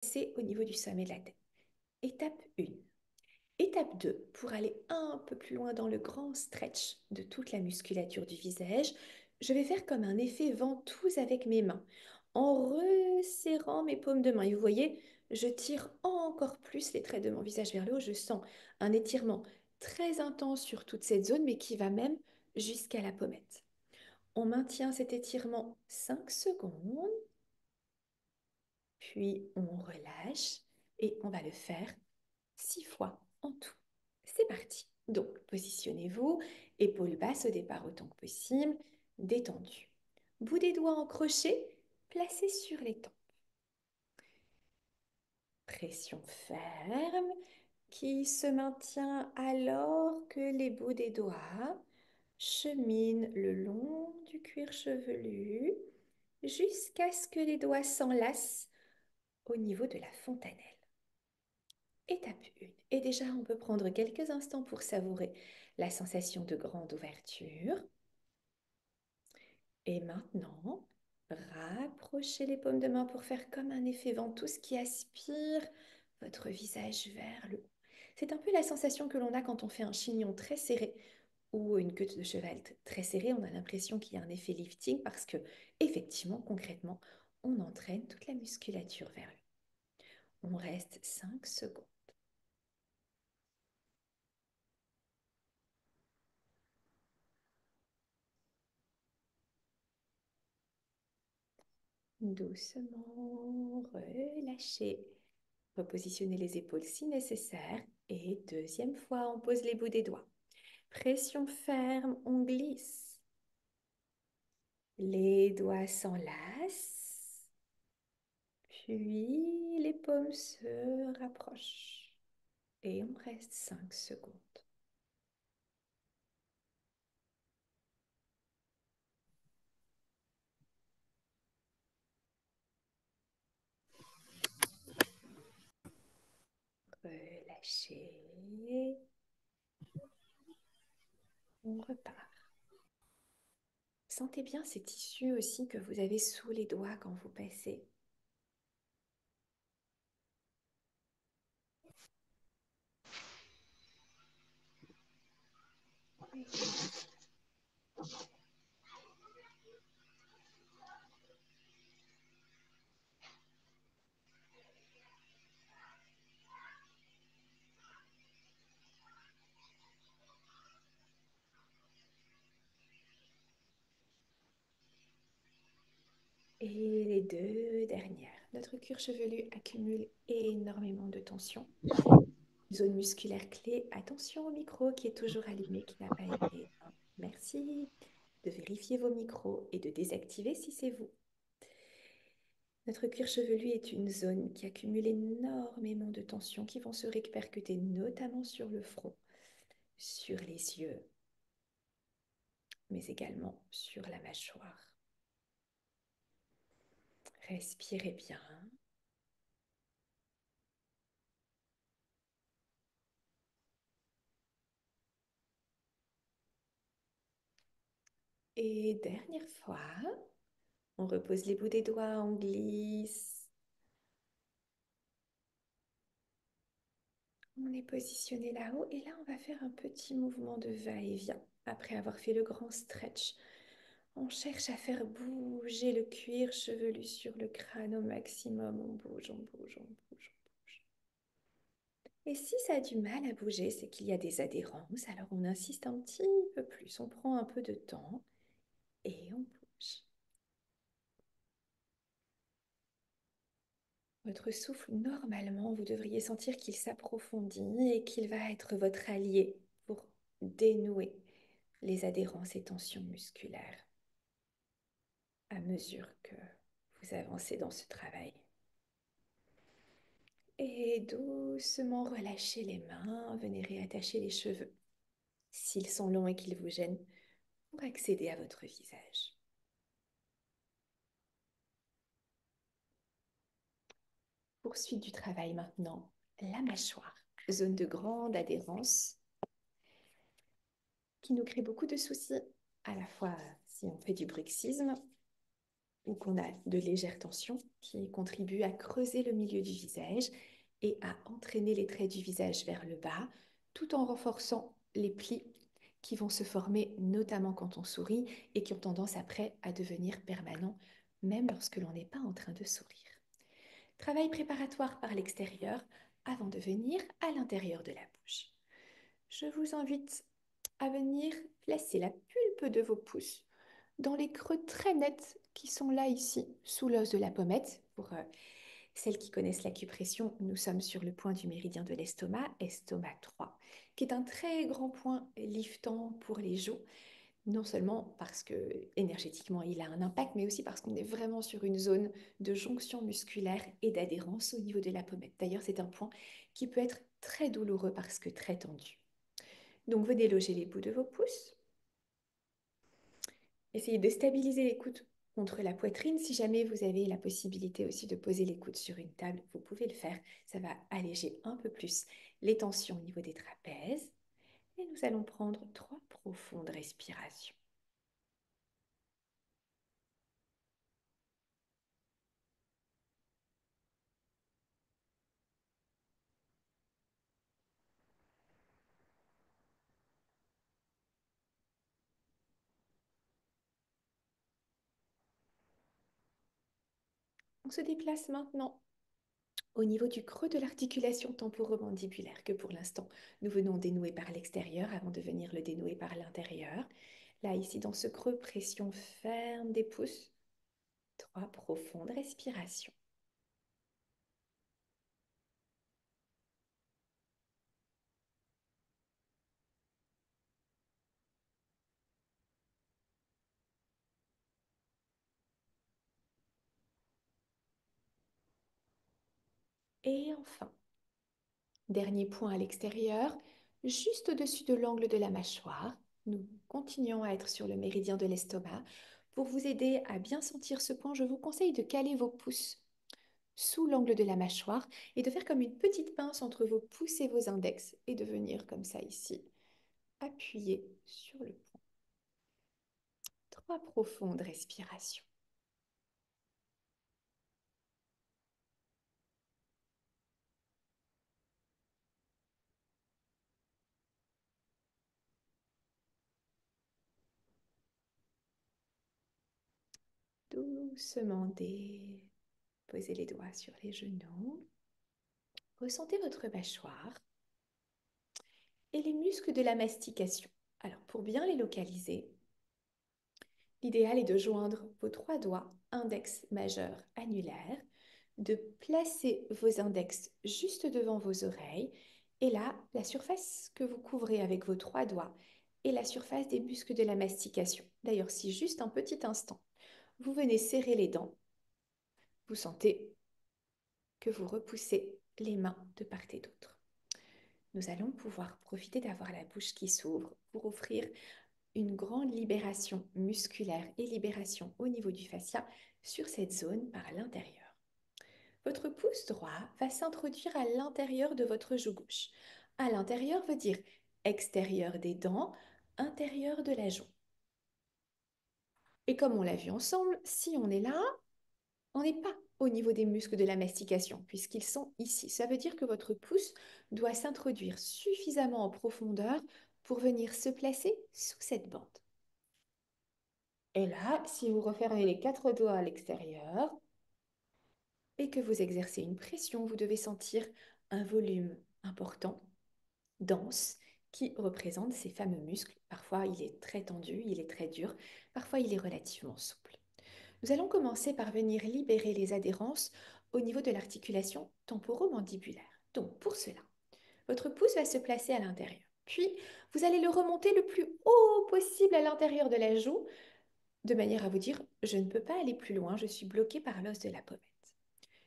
C'est au niveau du sommet de la tête. Étape 1. Étape 2, pour aller un peu plus loin dans le grand stretch de toute la musculature du visage, je vais faire comme un effet ventouse avec mes mains, en resserrant mes paumes de main. Et vous voyez, je tire encore plus les traits de mon visage vers le haut. Je sens un étirement très intense sur toute cette zone, mais qui va même jusqu'à la pommette. On maintient cet étirement 5 secondes, puis on relâche et on va le faire 6 fois en tout. C'est parti. Donc, positionnez-vous, épaules basses au départ autant que possible, détendu. Bout des doigts en crochet, placés sur les tempes. Pression ferme qui se maintient alors que les bouts des doigts cheminent le long du cuir chevelu jusqu'à ce que les doigts s'enlacent au niveau de la fontanelle. Étape 1. Et déjà, on peut prendre quelques instants pour savourer la sensation de grande ouverture. Et maintenant, rapprochez les paumes de main pour faire comme un effet ventouse qui aspire votre visage vers le haut. C'est un peu la sensation que l'on a quand on fait un chignon très serré ou une queue de cheval très serrée. On a l'impression qu'il y a un effet lifting parce que, effectivement, concrètement, on entraîne toute la musculature vers le haut. On reste 5 secondes. Doucement, relâchez. Repositionnez les épaules si nécessaire. Et deuxième fois, on pose les bouts des doigts. Pression ferme, on glisse. Les doigts s'enlacent. Puis les paumes se rapprochent. Et on reste 5 secondes. Relâchez. On repart. Sentez bien ces tissus aussi que vous avez sous les doigts quand vous passez. Et les deux dernières. Notre cuir chevelu accumule énormément de tension. Zone musculaire clé. Attention au micro qui est toujours allumé, qui n'a pas été éteint. Merci de vérifier vos micros et de désactiver si c'est vous. Notre cuir chevelu est une zone qui accumule énormément de tensions qui vont se répercuter notamment sur le front, sur les yeux, mais également sur la mâchoire. Respirez bien. Et dernière fois, on repose les bouts des doigts, on glisse. On est positionné là-haut et là, on va faire un petit mouvement de va-et-vient. Après avoir fait le grand stretch, on cherche à faire bouger le cuir chevelu sur le crâne au maximum. On bouge, on bouge, on bouge, on bouge. Et si ça a du mal à bouger, c'est qu'il y a des adhérences. Alors on insiste un petit peu plus. On prend un peu de temps et on bouge. Votre souffle, normalement, vous devriez sentir qu'il s'approfondit et qu'il va être votre allié pour dénouer les adhérences et tensions musculaires à mesure que vous avancez dans ce travail. Et doucement relâchez les mains, venez réattacher les cheveux s'ils sont longs et qu'ils vous gênent pour accéder à votre visage. Poursuite du travail maintenant, la mâchoire, zone de grande adhérence qui nous crée beaucoup de soucis, à la fois si on fait du bruxisme ou qu'on a de légères tensions qui contribuent à creuser le milieu du visage et à entraîner les traits du visage vers le bas, tout en renforçant les plis qui vont se former notamment quand on sourit et qui ont tendance après à devenir permanents, même lorsque l'on n'est pas en train de sourire. Travail préparatoire par l'extérieur avant de venir à l'intérieur de la bouche. Je vous invite à venir placer la pulpe de vos pouces dans les creux très nets qui sont là ici, sous l'os de la pommette. Pour celles qui connaissent l'acupression, nous sommes sur le point du méridien de l'estomac, estomac 3, qui est un très grand point liftant pour les joues, non seulement parce que énergétiquement il a un impact, mais aussi parce qu'on est vraiment sur une zone de jonction musculaire et d'adhérence au niveau de la pommette. D'ailleurs, c'est un point qui peut être très douloureux parce que très tendu. Donc, venez loger les bouts de vos pouces. Essayez de stabiliser les coudes contre la poitrine. Si jamais vous avez la possibilité aussi de poser les coudes sur une table, vous pouvez le faire. Ça va alléger un peu plus les tensions au niveau des trapèzes. Et nous allons prendre 3 profondes respirations. On se déplace maintenant au niveau du creux de l'articulation temporomandibulaire que pour l'instant nous venons dénouer par l'extérieur avant de venir le dénouer par l'intérieur. Là, ici, dans ce creux, pression ferme des pouces. 3 profondes respirations. Et enfin, dernier point à l'extérieur, juste au-dessus de l'angle de la mâchoire. Nous continuons à être sur le méridien de l'estomac. Pour vous aider à bien sentir ce point, je vous conseille de caler vos pouces sous l'angle de la mâchoire et de faire comme une petite pince entre vos pouces et vos index et de venir comme ça ici, appuyer sur le point. 3 profondes respirations. Doucement déposez les doigts sur les genoux. Ressentez votre mâchoire et les muscles de la mastication. Alors, pour bien les localiser, l'idéal est de joindre vos 3 doigts, index, majeur, annulaire, de placer vos index juste devant vos oreilles, et là, la surface que vous couvrez avec vos 3 doigts est la surface des muscles de la mastication. D'ailleurs, si juste un petit instant, vous venez serrer les dents, vous sentez que vous repoussez les mains de part et d'autre. Nous allons pouvoir profiter d'avoir la bouche qui s'ouvre pour offrir une grande libération musculaire et libération au niveau du fascia sur cette zone par l'intérieur. Votre pouce droit va s'introduire à l'intérieur de votre joue gauche. À l'intérieur veut dire extérieur des dents, intérieur de la joue. Et comme on l'a vu ensemble, si on est là, on n'est pas au niveau des muscles de la mastication, puisqu'ils sont ici. Ça veut dire que votre pouce doit s'introduire suffisamment en profondeur pour venir se placer sous cette bande. Et là, si vous refermez les 4 doigts à l'extérieur et que vous exercez une pression, vous devez sentir un volume important, dense, qui représente ces fameux muscles. Parfois, il est très tendu, il est très dur, parfois, il est relativement souple. Nous allons commencer par venir libérer les adhérences au niveau de l'articulation temporomandibulaire. Donc, pour cela, votre pouce va se placer à l'intérieur. Puis, vous allez le remonter le plus haut possible à l'intérieur de la joue, de manière à vous dire, je ne peux pas aller plus loin, je suis bloqué par l'os de la pommette.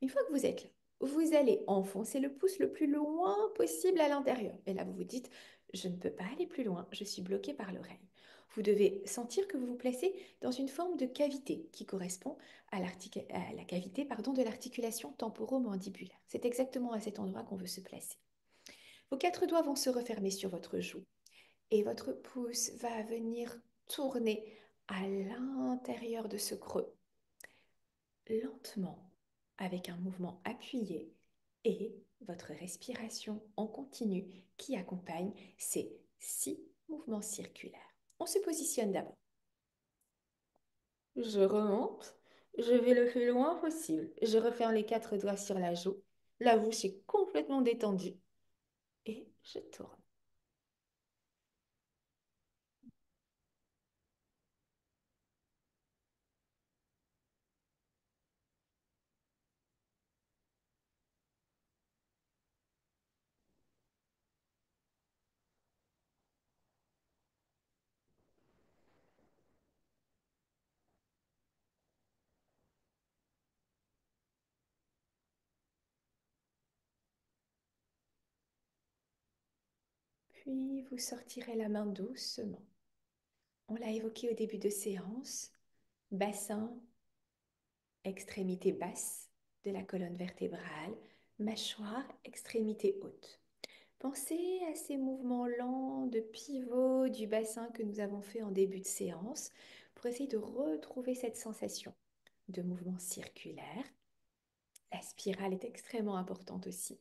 Une fois que vous êtes là, vous allez enfoncer le pouce le plus loin possible à l'intérieur. Et là, vous vous dites, je ne peux pas aller plus loin, je suis bloqué par l'oreille. Vous devez sentir que vous vous placez dans une forme de cavité qui correspond à la cavité de l'articulation temporomandibulaire. C'est exactement à cet endroit qu'on veut se placer. Vos 4 doigts vont se refermer sur votre joue et votre pouce va venir tourner à l'intérieur de ce creux lentement avec un mouvement appuyé et votre respiration en continu qui accompagne ces 6 mouvements circulaires. On se positionne d'abord. Je remonte, je vais le plus loin possible. Je referme les 4 doigts sur la joue. La bouche est complètement détendue et je tourne. Puis vous sortirez la main doucement. On l'a évoqué au début de séance, bassin, extrémité basse de la colonne vertébrale, mâchoire, extrémité haute. Pensez à ces mouvements lents de pivot du bassin que nous avons fait en début de séance pour essayer de retrouver cette sensation de mouvement circulaire. La spirale est extrêmement importante aussi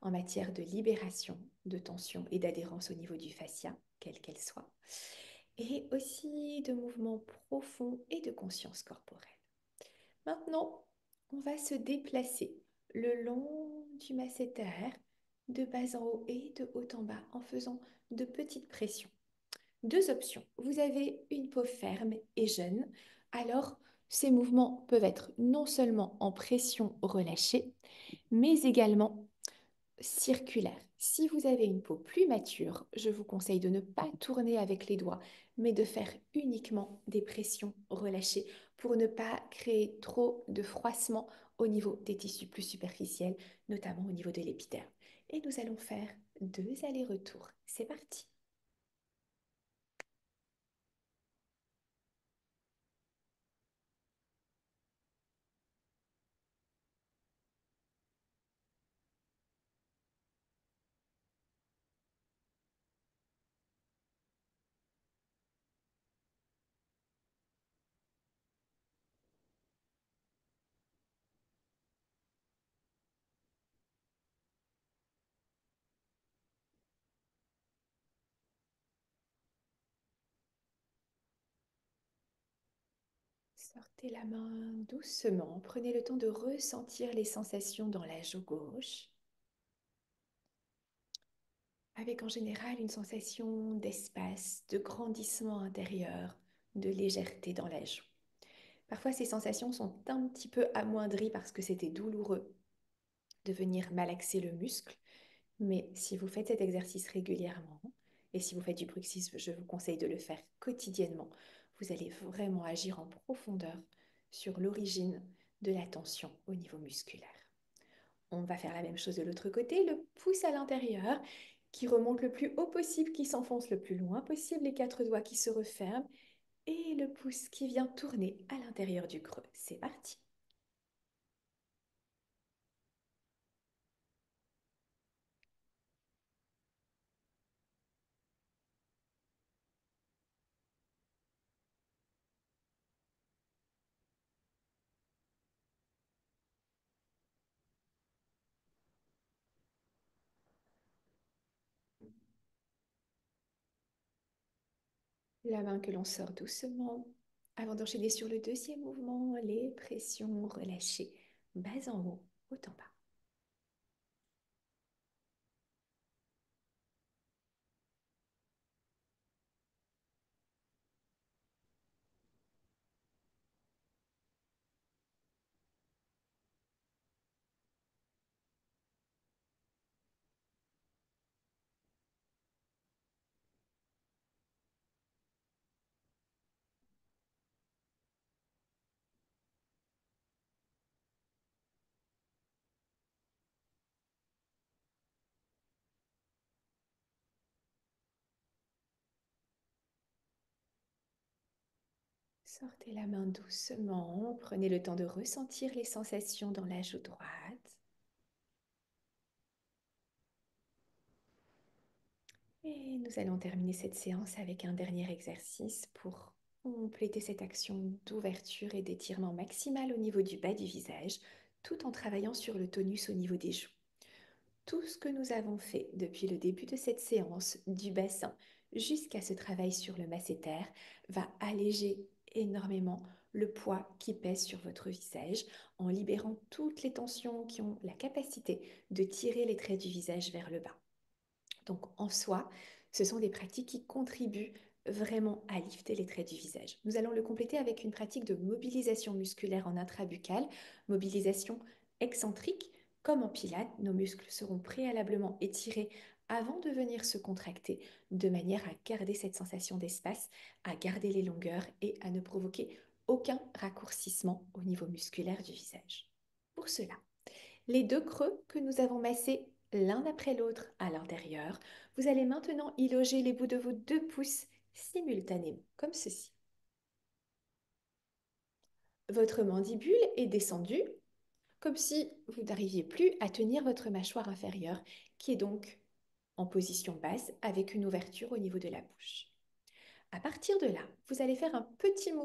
en matière de libération de tension et d'adhérence au niveau du fascia, quelle qu'elle soit, et aussi de mouvements profonds et de conscience corporelle. Maintenant, on va se déplacer le long du masséter, de bas en haut et de haut en bas, en faisant de petites pressions. 2 options. Vous avez une peau ferme et jeune, alors ces mouvements peuvent être non seulement en pression relâchée, mais également circulaire. Si vous avez une peau plus mature, je vous conseille de ne pas tourner avec les doigts, mais de faire uniquement des pressions relâchées pour ne pas créer trop de froissement au niveau des tissus plus superficiels, notamment au niveau de l'épiderme. Et nous allons faire 2 allers-retours. C'est parti. Sortez la main doucement. Prenez le temps de ressentir les sensations dans la joue gauche, avec en général une sensation d'espace, de grandissement intérieur, de légèreté dans la joue. Parfois, ces sensations sont un petit peu amoindries parce que c'était douloureux de venir malaxer le muscle. Mais si vous faites cet exercice régulièrement, et si vous faites du bruxisme, je vous conseille de le faire quotidiennement, vous allez vraiment agir en profondeur sur l'origine de la tension au niveau musculaire. On va faire la même chose de l'autre côté, le pouce à l'intérieur qui remonte le plus haut possible, qui s'enfonce le plus loin possible, les 4 doigts qui se referment et le pouce qui vient tourner à l'intérieur du creux. C'est parti. La main que l'on sort doucement avant d'enchaîner sur le deuxième mouvement, les pressions relâchées, bas en haut, haut en bas. Sortez la main doucement, prenez le temps de ressentir les sensations dans la joue droite. Et nous allons terminer cette séance avec un dernier exercice pour compléter cette action d'ouverture et d'étirement maximal au niveau du bas du visage, tout en travaillant sur le tonus au niveau des joues. Tout ce que nous avons fait depuis le début de cette séance, du bassin jusqu'à ce travail sur le masséter, va alléger énormément le poids qui pèse sur votre visage en libérant toutes les tensions qui ont la capacité de tirer les traits du visage vers le bas. Donc en soi, ce sont des pratiques qui contribuent vraiment à lifter les traits du visage. Nous allons le compléter avec une pratique de mobilisation musculaire en intrabuccale, mobilisation excentrique. Comme en pilates, nos muscles seront préalablement étirés avant de venir se contracter, de manière à garder cette sensation d'espace, à garder les longueurs et à ne provoquer aucun raccourcissement au niveau musculaire du visage. Pour cela, les deux creux que nous avons massés l'un après l'autre à l'intérieur, vous allez maintenant y loger les bouts de vos deux pouces simultanément, comme ceci. Votre mandibule est descendue, comme si vous n'arriviez plus à tenir votre mâchoire inférieure, qui est donc en position basse avec une ouverture au niveau de la bouche. À partir de là, vous allez faire un petit mouvement